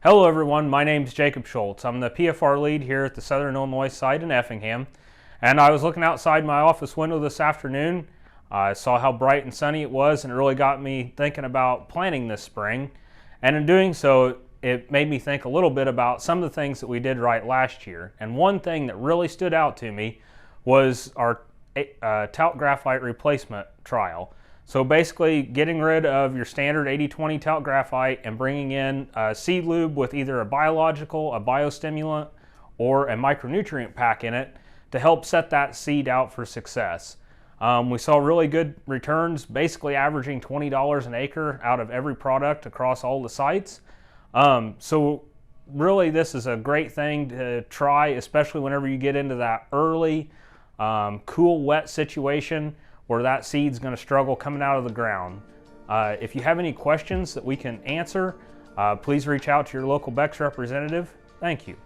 Hello everyone, my name is Jacob Schultz. I'm the PFR lead here at the Southern Illinois site in Effingham, and I was looking outside my office window this afternoon. I saw how bright and sunny it was, and it really got me thinking about planting this spring. And in doing so, it made me think a little bit about some of the things that we did right last year. And one thing that really stood out to me was our talc graphite replacement trial. So basically getting rid of your standard 80-20 talc graphite and bringing in seed lube with either a biological, a biostimulant, or a micronutrient pack in it to help set that seed out for success. We saw really good returns, basically averaging $20 an acre out of every product across all the sites. So really this is a great thing to try, especially whenever you get into that early, cool, wet situation where that seed's going to struggle coming out of the ground. If you have any questions that we can answer, please reach out to your local Beck's representative. Thank you.